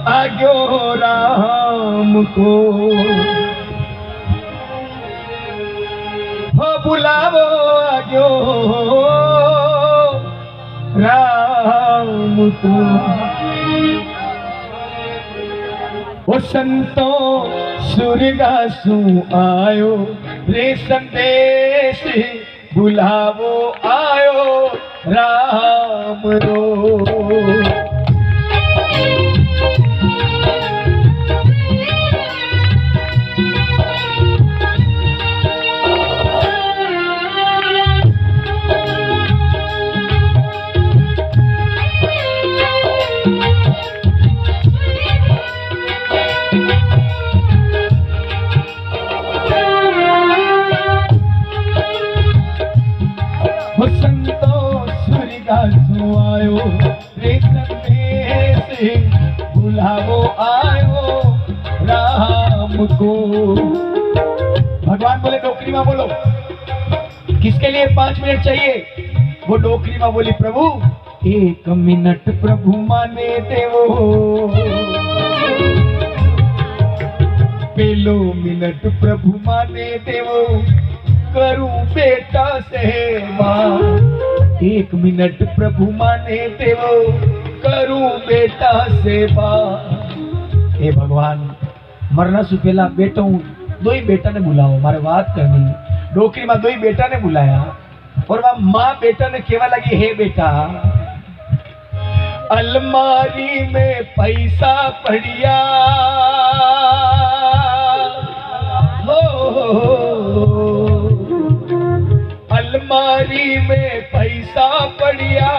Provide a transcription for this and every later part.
आग्यो राम को, हो बुलावो आग्यो राम को। वो संतो सुरगासु आयो रे संदेश, बुलावो आयो राम रो। आयो रे संदेश, बुलावो आयो राम को। भगवान बोले डोकरी माँ बोलो, किसके लिए 5 मिनट चाहिए? वो डोकरी माँ बोली प्रभु 1 मिनट प्रभु माने देवो, पेलो मिनट प्रभु माने देवो, करूं बेटा सेवा। 1 मिनट प्रभु माने देवो, करूं बेटा सेवा। हे भगवान मरना से पहला बेटा हूं, 2 ही बेटा ने बुलाओ, मारे बात करनी। डोकरी मां 2 ही बेटा ने बुलाया और वह मां बेटा ने केवा लगी, हे बेटा अलमारी में पैसा पड़िया, अलमारी में पैसा पड़िया।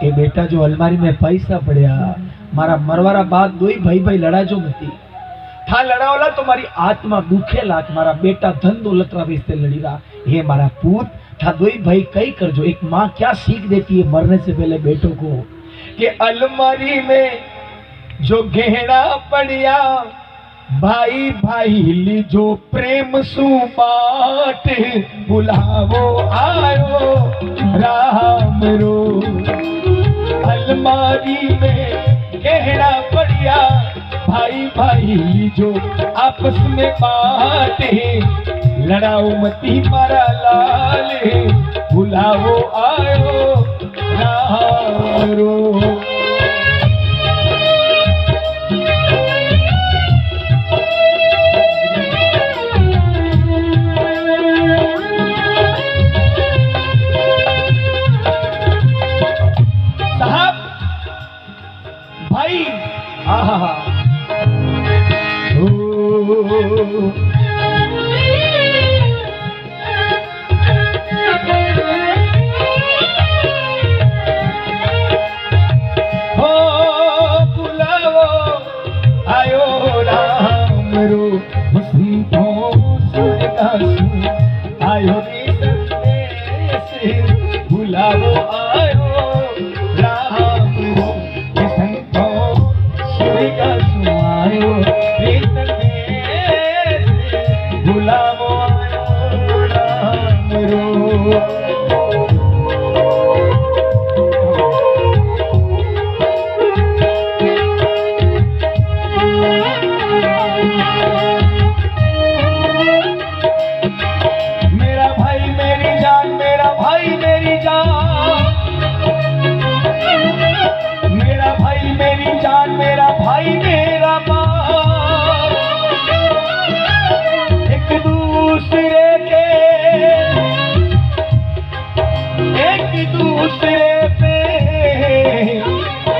ए बेटा जो अलमारी में पैसा पड़िया, मारा मरवारा बात 2 ही भाई लड़ा जो मती था, लड़ावला तो मारी आत्मा दुखे लात, मारा बेटा धन दौलत रा बेस्ते लड़ी रहा। हे मारा पूत था 2 ही भाई कई कर जो। एक माँ क्या सीख देती है मरने से पहले बेटों को, कि अलमारी में जो गहना पड़िया, भाई भाई लीजो प्रेम सुबाट, बुलावो आयो राम रो। अलमारी में गहना पड़िया, भाई भाई लीजो आपस में बाटे, लड़ाओ मती मारा लाल, बुलावो आयो राम रो। आयो रे संदेश, बुलावो आयो राम रो। संतो सुरगासु आयो रे संदेश, बुलावो आयो राम रो।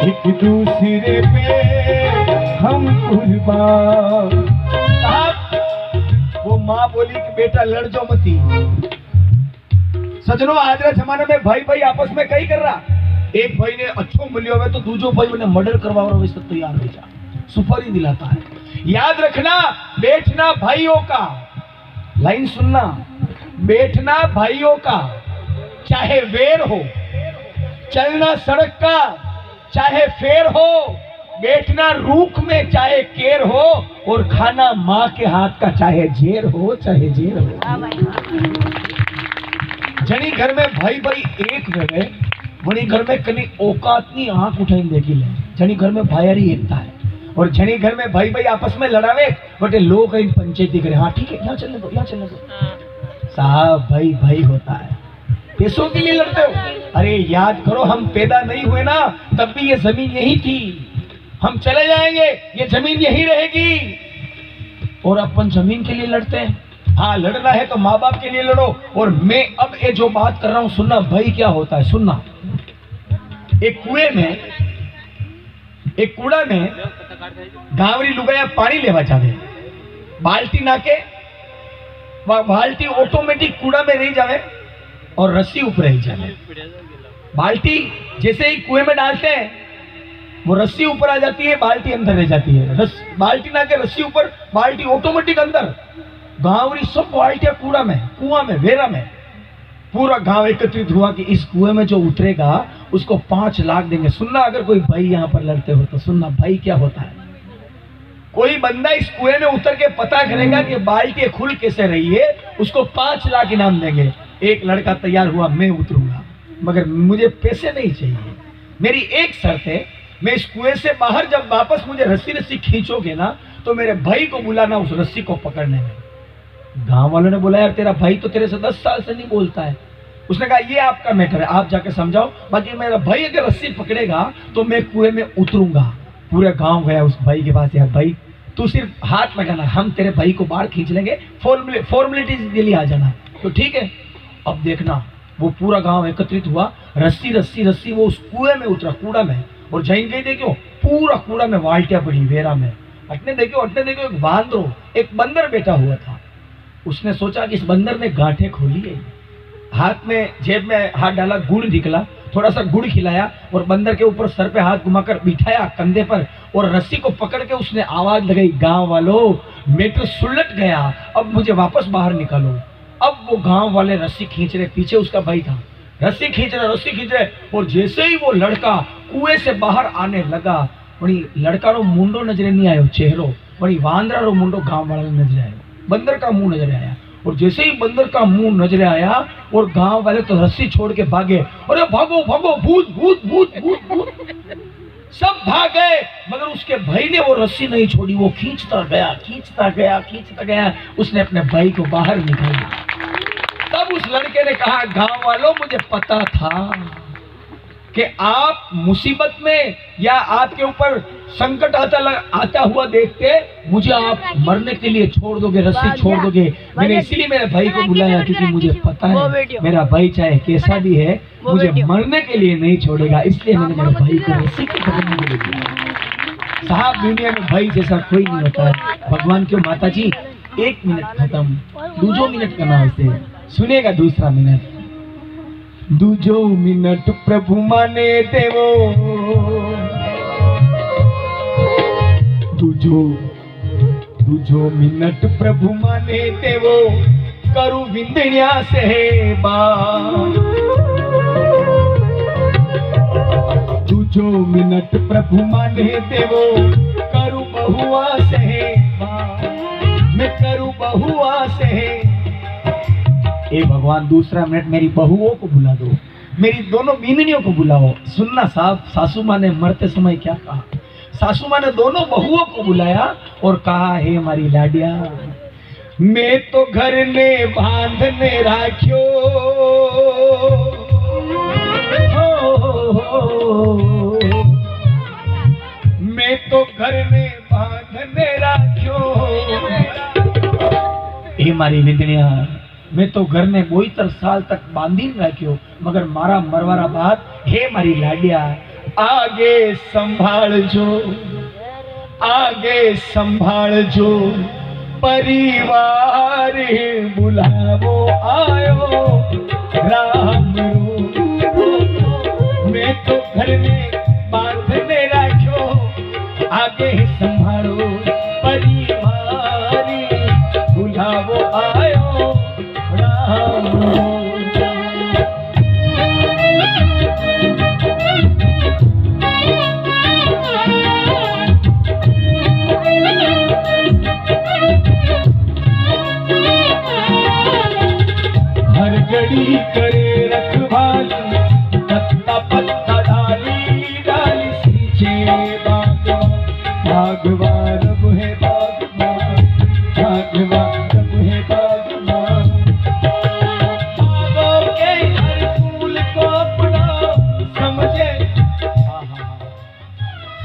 एक दूसरे पे हम कुर्बान। वो माँ बोली कि बेटा लड़ जो मती। सजनों आज के जमाने में भाई भाई आपस में कई कर रहा, एक भाई ने अच्छो मिलियो है तो दूसरो भाई उन्हें मर्डर करवा तैयार हो जा, सुपारी दिलाता है। याद रखना बैठना भाइयों का, लाइन सुनना, बैठना भाइयों का, चाहे वेर हो, चलना सड़क का चाहे फेर हो, बैठना रूख में चाहे केर हो, और खाना माँ के हाथ का चाहे जेर हो चाहे जेर हो। जनी घर में भाई भाई एक रहे, वही घर में कनी औकात नहीं आंख उठाई देखी ले जनी घर में भाईयारी एकता है और जनी घर में भाई भाई आपस में लड़ावे बटे लोग कहीं पंचायती करे। हाँ ठीक है, यहाँ चलने दो, यहाँ चलने दो। साहब भाई भाई होता है, पैसों के लिए लड़ते हो। अरे याद करो, हम पैदा नहीं हुए ना तब भी ये जमीन यही थी, हम चले जाएंगे ये जमीन यही रहेगी, और अपन जमीन के लिए लड़ते हैं। हाँ लड़ना है तो माँ बाप के लिए लड़ो। और मैं अब ये जो बात कर रहा हूं सुनना भाई क्या होता है, सुनना। एक कुएं में, एक कूड़ा में गांवरी लुगाया पानी लेवा जावे, बाल्टी नाके, बाल्टी ऑटोमेटिक कूड़ा में रह जावे और रस्सी ऊपर रह जावे। बाल्टी जैसे ही कुएं में डालते हैं वो रस्सी ऊपर आ जाती है, बाल्टी अंदर रह जाती है। बाल्टी नाके रस्सी ऊपर, बाल्टी ऑटोमेटिक अंदर। गांवरी सब बाल्टियां कूड़ा में, कुआं में, वेरा में। पूरा गांव एकत्रित हुआ कि इस कुएं में जो उतरेगा उसको 5 लाख देंगे। सुनना, अगर कोई भाई यहाँ पर लड़ते हो तो सुनना भाई क्या होता है। कोई बंदा इस कुएं में उतर के पता करेगा कि बाल्टी खुल कैसे रही है, उसको 5 लाख इनाम देंगे। एक लड़का तैयार हुआ, मैं उतरूंगा मगर मुझे पैसे नहीं चाहिए, मेरी एक शर्त है, मैं इस कुएं से बाहर जब वापस मुझे रस्सी खींचोगे ना तो मेरे भाई को बुलाना उस रस्सी को पकड़ने में। गांव वालों ने बोला यार तेरा भाई तो तेरे से 10 साल से नहीं बोलता है। उसने कहा ये आपका मैटर है, आप जाके समझाओ, बाकी मेरा भाई अगर रस्सी पकड़ेगा तो मैं कुएं में उतरूंगा। पूरा गांव गया उस भाई के पास, यार भाई तू सिर्फ हाथ लगाना, हम तेरे भाई को बाहर खींच लेंगे, फॉर्मेलिटीज के लिए आ जाना। तो ठीक है। अब देखना, वो पूरा गांव एकत्रित हुआ, रस्सी रस्सी रस्सी वो उस कुएं में उतरा, कूड़ा में। और जाइन गई देखो पूरा कूड़ा में बाल्टियां पड़ी वेरा में। अटने देखो एक बांदरो, एक बंदर बैठा हुआ था। उसने सोचा कि इस बंदर ने गांठें खोली है, हाथ में जेब में हाथ डाला, गुड़ निकला, थोड़ा सा गुड़ खिलाया और बंदर के ऊपर सर पे हाथ घुमाकर बिठाया कंधे पर और रस्सी को पकड़ के उसने आवाज लगाई, गांव वालों मैं तो सुलट गया, अब मुझे वापस बाहर निकालो। अब वो गांव वाले रस्सी खींच रहे, पीछे उसका भाई था, रस्सी खींच रहे और जैसे ही वो लड़का कुएं से बाहर आने लगा, वही लड़का रो मुंडो नजरे नहीं आयो, चेहरो वही वांदरा रो मुंडो गांव वाले नजरे आयो, बंदर का मुंह नजर आया। और जैसे ही बंदर का मुंह नजर आया और गांव वाले तो रस्सी छोड़ के भागे, अरे भागो भागो, भूत भूत भूत भूत भूत, सब भाग गए। मगर उसके भाई ने वो रस्सी नहीं छोड़ी, वो खींचता गया खींचता गया खींचता गया, उसने अपने भाई को बाहर निकाला। तब उस लड़के ने कहा, गांव वालों मुझे पता था कि आप मुसीबत में या आपके ऊपर संकट आता हुआ देखते मुझे आप मरने के लिए छोड़ दोगे, रस्सी छोड़ दोगे। मैंने इसीलिए मेरे भाई को बुलाया क्योंकि मुझे पता है मेरा भाई चाहे कैसा भी है मुझे मरने के लिए नहीं छोड़ेगा, इसलिए मैंने मेरे भाई को रस्सी को पकड़ने के लिए दिया। साहब दुनिया में भाई जैसा कोई नहीं होता है। भगवान क्यों माता जी 1 मिनट खत्म, दूजो मिनट करना वैसे सुनेगा, दूसरा मिनट, दूजो मिनट प्रभु माने देवो, दूजो मिनट प्रभु माने देवो, करू विंदण्या सेवा, दूजो मिनट प्रभु माने देवो, करू बहुआ सेवा, मैं करू बहुआ सेवा। ए भगवान दूसरा मिनट मेरी बहुओं को बुला दो, मेरी दोनों बीननियों को बुलाओ। सुनना साहब, सासू माँ ने मरते समय क्या कहा, सासू माँ ने दोनों बहुओं को बुलाया और कहा, हे हमारी लाडिया मैं तो घर ने बांधने राख्यो, मैं तो घर ने बांधने राख्यो, हे मारी विंदनिया मैं तो घर ने 72 साल तक बांधी राख्यो, मगर मारा मरवारा बात, हे मारी लाडिया आगे संभालजो, आगे संभालजो, परिवार बुलावो आयो राम रो, मैं तो घर में बांधने राख्यो, आगे संभालो परिवार बुलावो आयो राम रो। हर घड़ी करे रखवाली, पत्ता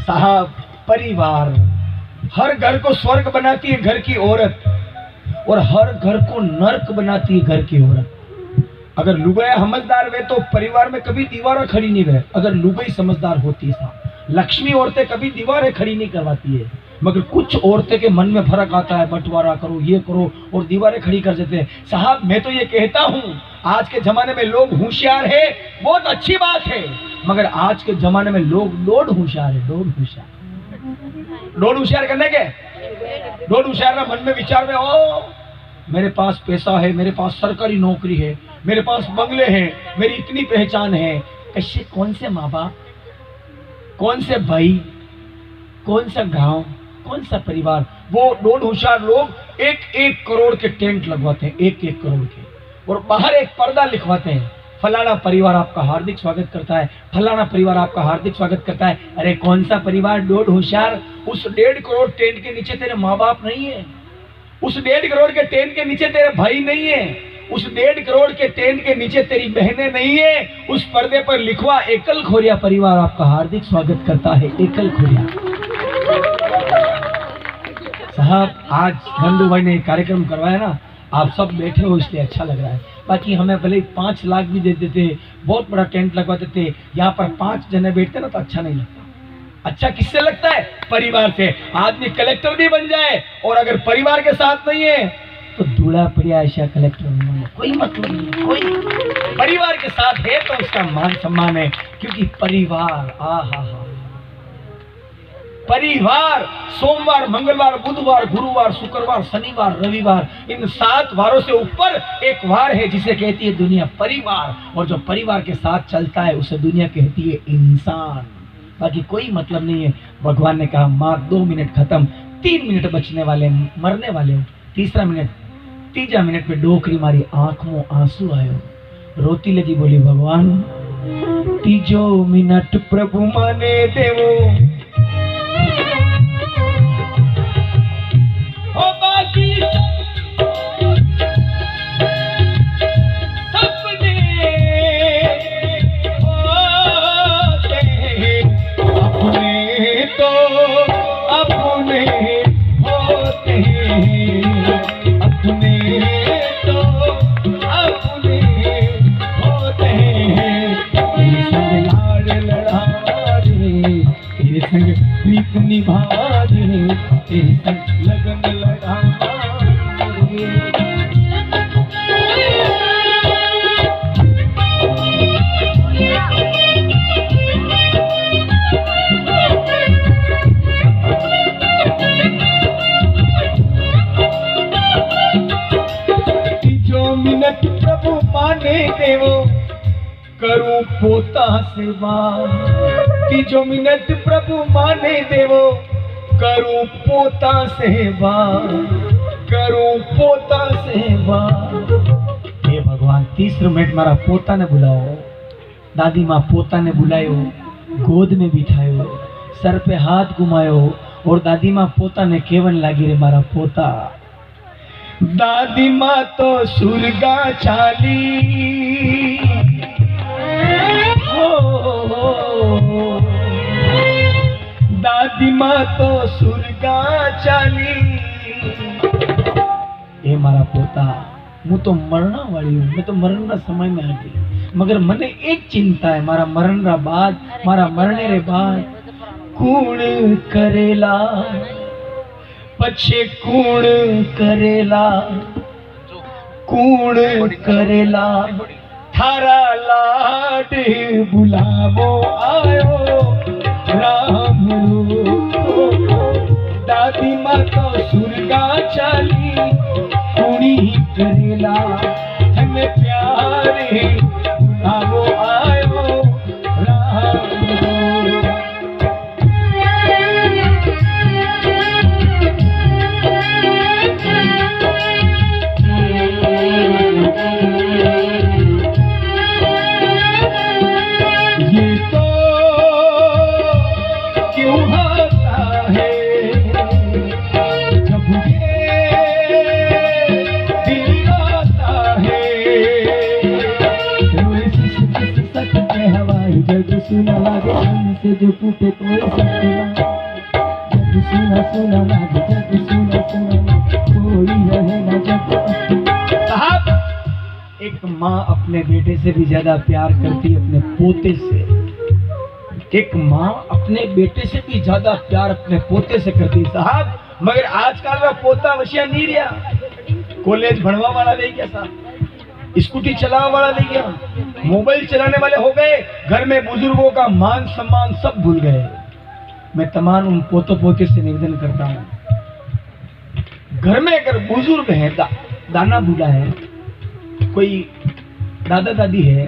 साहब, परिवार हर घर को स्वर्ग बनाती है घर की औरत, और हर घर को नर्क बनाती है घर की औरत। अगर लुगाई समझदार वे तो परिवार में कभी दीवारें खड़ी नहीं रहे। अगर लुगाई समझदार होती है साहब, लक्ष्मी औरतें कभी दीवारें खड़ी नहीं करवाती है। मगर कुछ औरतें के मन में फर्क आता है, बंटवारा करो, ये करो, और दीवारें खड़ी कर देते हैं। साहब, मैं तो ये कहता हूँ, आज के जमाने में लोग होशियार है, बहुत अच्छी बात है, मगर आज के जमाने में लोग लोड होशियार है। लोड होशियार करने के लोड होशियार ना मन में विचार में, ओ मेरे पास पैसा है, मेरे पास सरकारी नौकरी है, मेरे पास बंगले हैं, मेरी इतनी पहचान है। कैसे, कौन से माँ बाप, कौन से भाई, कौन सा गांव, कौन सा परिवार? वो लोड होशियार लोग 1-1 करोड़ के टेंट लगवाते हैं, 1-1 करोड़ के, और बाहर एक पर्दा लिखवाते हैं, फलाना परिवार आपका हार्दिक स्वागत करता है, फलाना परिवार आपका हार्दिक स्वागत करता है। अरे कौन सा परिवार लोड होशियार? उस 1.5 करोड़ टेंट के नीचे तेरे माँ बाप नहीं है, उस 1.5 करोड़ के टेंट के नीचे तेरे भाई नहीं है, उस 1.5 करोड़ के टेंट के नीचे तेरी बहनें नहीं है। उस पर्दे पर लिखवा, एकल खोरिया परिवार आपका हार्दिक स्वागत करता है, एकल खोरिया। साहब, आज नंदू भाई ने कार्यक्रम करवाया ना, आप सब बैठे हो इसलिए अच्छा लग रहा है। बाकी हमें भले 5 लाख भी दे देते, बहुत बड़ा टेंट लगवा देते, यहाँ पर 5 जने बैठते ना तो अच्छा नहीं लगता। अच्छा किससे लगता है? परिवार से। आदमी कलेक्टर भी बन जाए, और अगर परिवार के साथ नहीं है तो दूल्हा पड़िया ऐसा कलेक्टर बनना कोई मतलब नहीं। कोई परिवार के साथ है तो उसका मान सम्मान है, क्योंकि परिवार, परिवार सोमवार, मंगलवार, बुधवार, गुरुवार, शुक्रवार, शनिवार, रविवार, इन 7 वारों से ऊपर एक वार है जिसे कहती है दुनिया परिवार। और जो परिवार के साथ चलता है उसे दुनिया कहती है इंसान। बाकी कोई मतलब नहीं है। भगवान ने कहा, माँ 2 मिनट खत्म, 3 मिनट बचने वाले, मरने वाले हो। तीजा मिनट में डोकरी मारी, आंख में आंसू आयो, रोती लगी, बोली भगवान तीजो मिनट प्रभु माने देवो, ओ बाकी सपने होते हैं, अपने तो अपने होते हैं, अपने तो अपने होते हैं। तेरे संग लाड़ लड़ा रे, तेरे संग प्रीत निभा रे, तेरे संग लगन लड़ा रे। मिनट प्रभु माने देवो, करूं पोता सेवा। तीजो मिनट प्रभु माने देवो, करूं पोता सेवा, करूं पोता सेवा। हे भगवान, 30 मिनट मारा पोता ने बुलाओ। दादी माँ पोता ने बुलायो, गोद में बिठायो, सर पे हाथ घुमायो, और दादी माँ पोता ने केवन लागी, रे मारा पोता। दादी माँ तो सुरगा चाली, दादी माँ तो सुरगा चाली। ए मारा पोता, मैं तो मरना वाली हूँ, मैं तो मरण का समय में आ गई, मगर मने एक चिंता है, मारा मरण रा बाद, मारा मरने रे बाद कूण करेला, पछे कूण करेला, कूण करेला। थारा लाड बुलावो आयो राम रूप। दादी माँ तो सुरगा चाली, कुणी करेला, धन प्यारे बुलावो आयो राम रूप। ये तो हवाई जग सुना लागे, से जो टूटे कोई सपना, जग सुना सुना लागे, जग सुना सुना कोई रहे ना जग। साहब, एक माँ अपने बेटे से भी ज्यादा प्यार करती है अपने पोते से। एक माँ अपने बेटे से भी ज्यादा प्यार अपने पोते से करती है साहब। मगर आजकल का पोता वशिया नहीं रहा। कॉलेज भणवा वाला नहीं गया साहब, स्कूटी चलाने वाला नहीं गया, मोबाइल चलाने वाले हो गए, घर में बुजुर्गों का मान सम्मान सब भूल गए। मैं तमाम उन पोतों पोते से निवेदन करता हूँ, घर में अगर बुजुर्ग है, दाना बूढ़ा है, कोई दादा दादी है,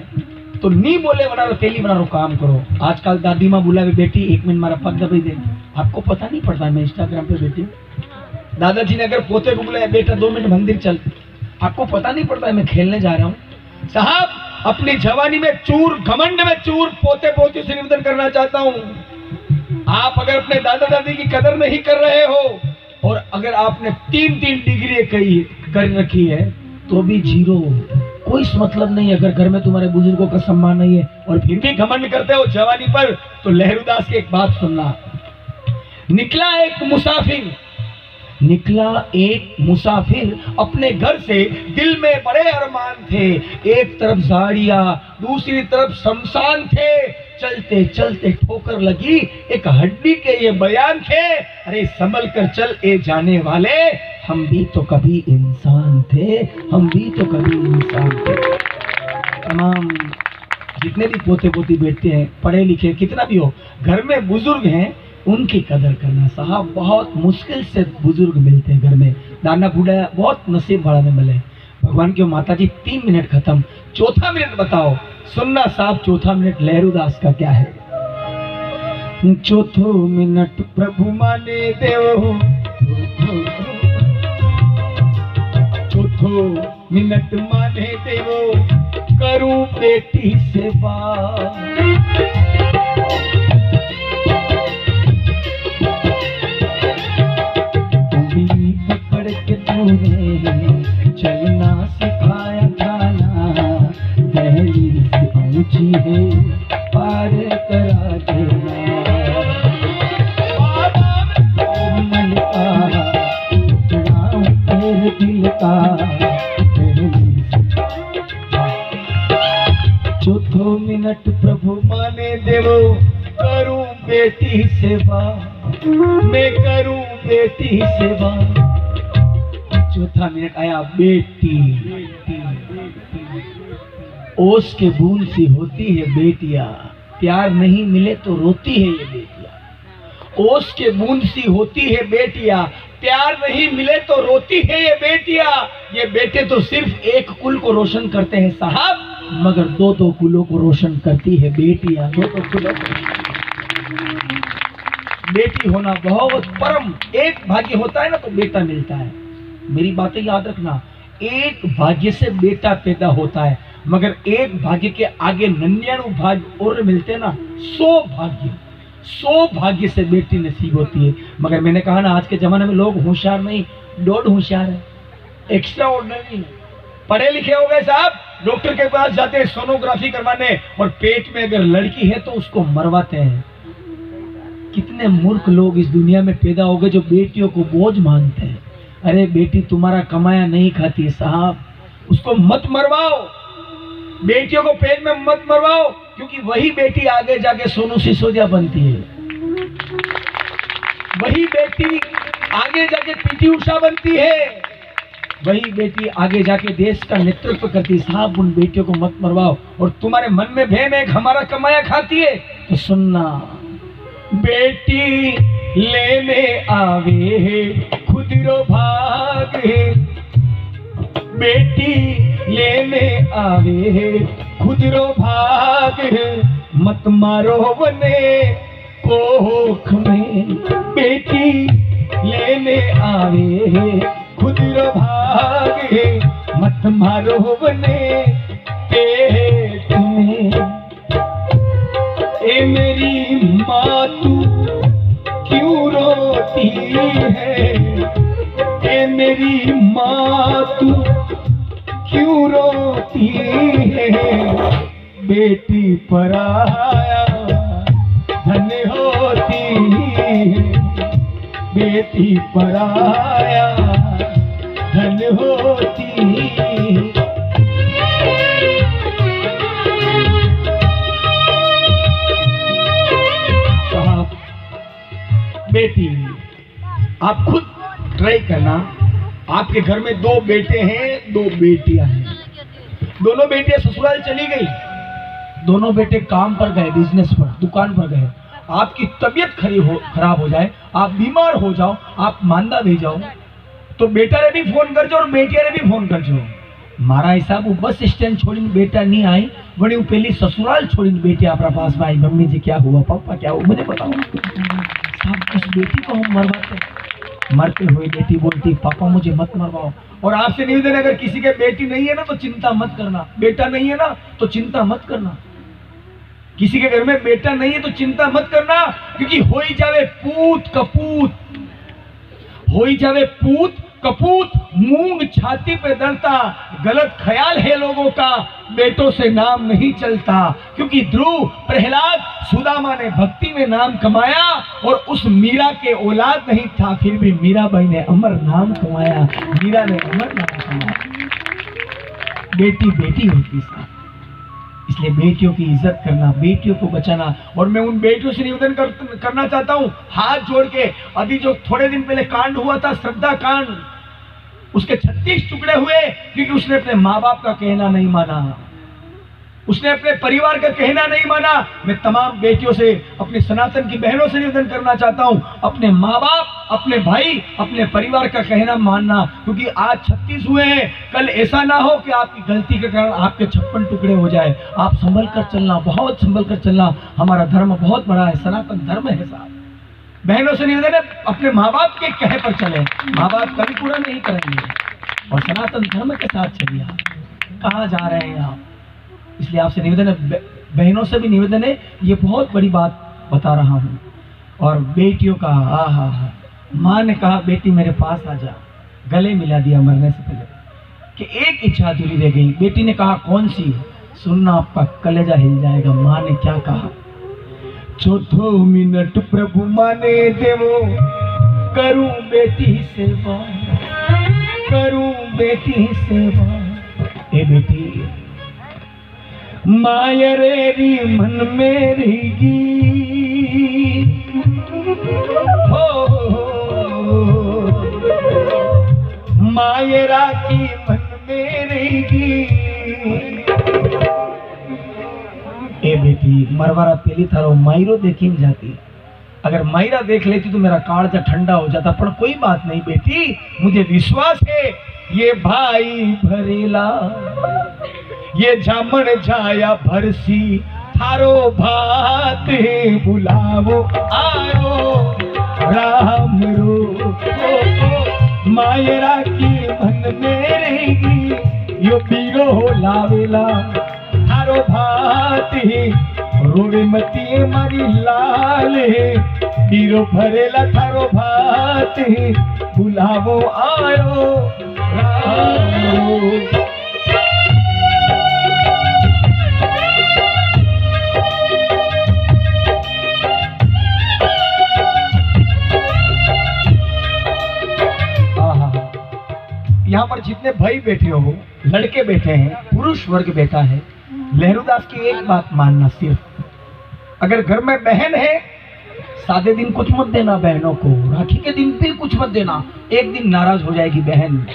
तो नहीं बोले बना लो, तेली बना लो, काम करो। आजकल दादी माँ बुलावे, बेटी 1 मिनट मारा पग दबाई दे, आपको पता नहीं पड़ता। मैं इंस्टाग्राम पे बेटी, दादाजी ने अगर पोते को बुलाया, बेटा 2 मिनट मंदिर चल, आपको पता नहीं पड़ता मैं खेलने जा रहा हूँ। साहब, अपनी जवानी में चूर, घमंड में चूर पोते पोती से निवेदन करना चाहता हूँ, आप अगर अपने दादा दादी की कदर नहीं कर रहे हो, और अगर आपने 3-3 डिग्री कही कर रखी है तो भी 0, कोई मतलब नहीं। अगर घर में तुम्हारे बुजुर्गों का सम्मान नहीं है और फिर भी घमंड करते हो जवानी पर, तो लहरूदास की एक बात सुनना। निकला एक मुसाफिर अपने घर से, दिल में बड़े अरमान थे, एक तरफ झाड़ियां दूसरी तरफ शमशान थे, चलते चलते ठोकर लगी, एक हड्डी के ये बयान थे, अरे संभल कर चल ए जाने वाले, हम भी तो कभी इंसान थे, हम भी तो कभी इंसान थे। तमाम जितने भी पोते पोती बैठते हैं, पढ़े लिखे कितना भी हो, घर में बुजुर्ग हैं, उनकी कदर करना साहब। बहुत मुश्किल से बुजुर्ग मिलते हैं घर में, दाना बूढ़ा बहुत नसीब वाला में मिले। भगवान की माता जी 3 मिनट खत्म, 4था मिनट बताओ, सुनना साहब, 4था मिनट लहरूदास का क्या है। 4थो मिनट प्रभु माने देवो, 4थो मिनट माने देवो, करूं बेटी से बात, पकड़ के तूने चलना सिखाया था ना, दहलीज ऊंची है पार करा देना, मन का टुकड़ा तेरे दिल का, 4थो मिनट प्रभु माने देवो, करूं बेटी सेवा, मैं करूं बेटी सेवा। 4था मिनट आया, बेटी, ओस के बूंद सी होती है बेटियां, प्यार नहीं मिले तो रोती है ये बेटियां। ओस के बूंद सी होती है बेटियां, प्यार नहीं मिले तो रोती है ये बेटियां। ये बेटे तो सिर्फ एक कुल को रोशन करते हैं साहब, मगर 2-2 कुलों को रोशन करती है बेटियां। 2-2 कुलों, बेटी होना बहुत परम, एक भाग्य होता है ना तो बेटा मिलता है। मेरी बातें याद रखना, एक भाग्य से बेटा पैदा होता है, मगर एक भाग्य के आगे 99 भाग्य और मिलते हैं ना, 100 भाग्य से बेटी नसीब होती है। मगर मैंने कहा ना, आज के जमाने में लोग होशियार नहीं, डोड होशियार है, एक्स्ट्रा ऑर्डिनरी है। पढ़े लिखे हो गए साहब, डॉक्टर के पास जाते हैं सोनोग्राफी करवाने, और पेट में अगर लड़की है तो उसको मरवाते हैं। कितने मूर्ख लोग इस दुनिया में पैदा हो गए जो बेटियों को बोझ मानते हैं। अरे बेटी तुम्हारा कमाया नहीं खाती है साहब, उसको मत मरवाओ, बेटियों को पेट में मत मरवाओ, क्योंकि वही बेटी आगे जाके सोनू सिसोदिया बनती है, वही बेटी आगे जाके पीटी उषा बनती है, वही बेटी आगे जाके देश का नेतृत्व करती है। साहब, उन बेटियों को मत मरवाओ। और तुम्हारे मन में भ्रम है हमारा कमाया खाती है, तो सुनना, बेटी लेने आवे है खुद रो भाग है, बेटी लेने आवे है खुद रो भाग है, मत मारो बने कोख में, बेटी लेने आवे है खुद रो भाग है, मत मारो बने पेट में। ए मेरी माँ तू क्यों रोती है, ए मेरी माँ तू क्यों रोती है, बेटी पराया धन होती है, बेटी पराया धन होती है। साहब बेटी, आप खुद ट्राई करना। आपके घर में 2 बेटे हैं, 2 बेटियां हैं। दोनों बेटियां ससुराल चली गई, दोनों बेटे काम पर गए, बिजनेस पर, दुकान पर गए। आपकी तबीयत खराब हो जाए, आप बीमार हो जाओ, आप मांदा दे जाओ, तो बेटा ने भी फोन कर जो और बेटिया ने भी फोन कर जो। मारा हिसाब वो बस स्टैंड छोड़ी बेटा नहीं आई, वही वो पहली ससुराल छोड़ी बेटी आपरा पास में आई। मम्मी जी क्या हुआ, पापा क्या हुआ, मुझे बताओ। साहब उस बेटी को हम मरवाते, मरते हुए बेटी बोलती पापा मुझे मत मरवाओ। और आपसे निवेदन, अगर किसी के बेटी नहीं है ना तो चिंता मत करना, बेटा नहीं है ना तो चिंता मत करना। किसी के घर में बेटा नहीं है तो चिंता मत करना, क्योंकि हो ही जावे पूत कपूत, हो ही जावे पूत कपूत, मूंग छाती पे दरता। गलत ख्याल है लोगों का, बेटों से नाम नहीं चलता। क्योंकि ध्रुव, प्रहलाद, सुदामा ने भक्ति में नाम कमाया और उस मीरा के औलाद नहीं था, फिर भी मीराबाई ने अमर नाम कमाया, मीरा ने अमर नाम कमाया। बेटी बेटी होती साहब, इसलिए बेटियों की इज्जत करना, बेटियों को बचाना। और मैं उन बेटियों से निवेदन करना चाहता हूं, हाथ जोड़ के। अभी जो थोड़े दिन पहले कांड हुआ था, श्रद्धा कांड, उसके 36 टुकड़े हुए, क्योंकि उसने अपने माँ बाप का कहना नहीं माना, उसने अपने परिवार का कहना नहीं माना। मैं तमाम बेटियों से, अपनी सनातन की बहनों से निवेदन करना चाहता हूं, अपने माँ बाप, अपने भाई, अपने परिवार का कहना मानना। क्योंकि आज 36 हुए हैं, कल ऐसा ना हो कि आपकी गलती के कारण आपके 56 टुकड़े हो जाए। आप संभल कर चलना, बहुत संभल कर चलना। हमारा धर्म बहुत बड़ा है, सनातन धर्म है साहब। बहनों से निवेदन है, अपने माँ बाप के कहे पर चले, माँ बाप कभी पूरा नहीं करेंगे। और सनातन धर्म के साथ चलिए। आप कहाँ जा रहे हैं आप, इसलिए आपसे निवेदन है, बहनों से भी निवेदन है, ये बहुत बड़ी बात बता रहा हूँ। और बेटियों का हा, माँ ने कहा बेटी मेरे पास आ जा, गले मिला दिया मरने से पहले, कि एक इच्छा अधूरी रह गई। बेटी ने कहा कौन सी, सुनना आपका कलेजा हिल जाएगा। माँ ने क्या कहा, 4 मिनट प्रभु माने देवो, करूं बेटी सेवा, करूं बेटी सेवा। ए बेटी, मायरेरी मन मेरी गी, हो मायरा की मन मेरी गी। ए बेटी, मरवारा पहली थारो मायरो देखी जाती, अगर मायरा देख लेती तो मेरा कालजा ठंडा हो जाता। पर कोई बात नहीं बेटी, मुझे विश्वास है ये भाई भरेला, ये जामन जाया भरसी, थारो भात बुलावो आयो राम रो। मायरा की मन मेरेगी, यो पीरो हो लावेला, थारो भात रोवे मती मारी लाल, पीरो भरेला थारो भात बुलावो आयो राम रो। यहाँ पर जितने भाई बैठे हो, लड़के बैठे हैं, पुरुष वर्ग बैठा है, लहरूदास की एक बात मानना सिर्फ, अगर घर में बहन है, सादे दिन कुछ मत देना बहनों को, राखी के दिन भी कुछ मत देना, एक दिन नाराज हो जाएगी बहन।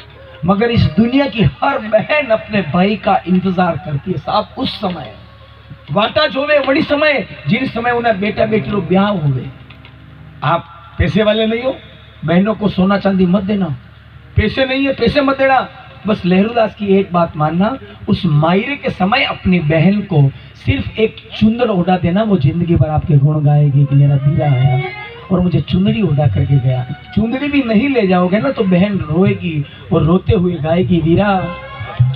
मगर इस दुनिया की हर बहन अपने भाई का इंतजार करती है साहब। उस समय वाटा जोवे वही समय, जिन समय उन्हें बेटा बेटी लोग ब्याह हुए। आप पैसे वाले नहीं हो, बहनों को सोना चांदी मत देना, पैसे नहीं है पैसे मत देना। बस लहरूदास की एक बात मानना, उस मायरे के समय अपनी बहन को सिर्फ एक चुंदड़ ओढ़ा देना, वो जिंदगी भर आपके गुण गाएगी कि मेरा बीरा आया और मुझे चुंदड़ी ओढ़ा करके गया। चुंदड़ी भी नहीं ले जाओगे ना तो बहन रोएगी और रोते हुए गाएगी, वीरा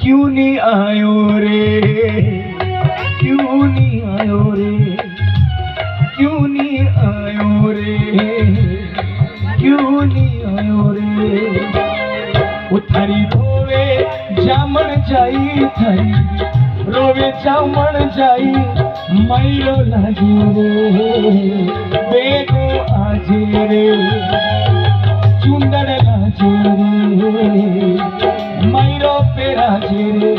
क्यों नहीं आयो रे, क्यों नहीं आयो रे, क्यों नहीं आयो रे, क्यों नहीं आयो रे। उथरी धोवे जामन जाई थारी रोवे चामण जाई मैरो लाजे रे बेगो आजे रे चुंदड़ लाजे रे मैरो पेराजे रे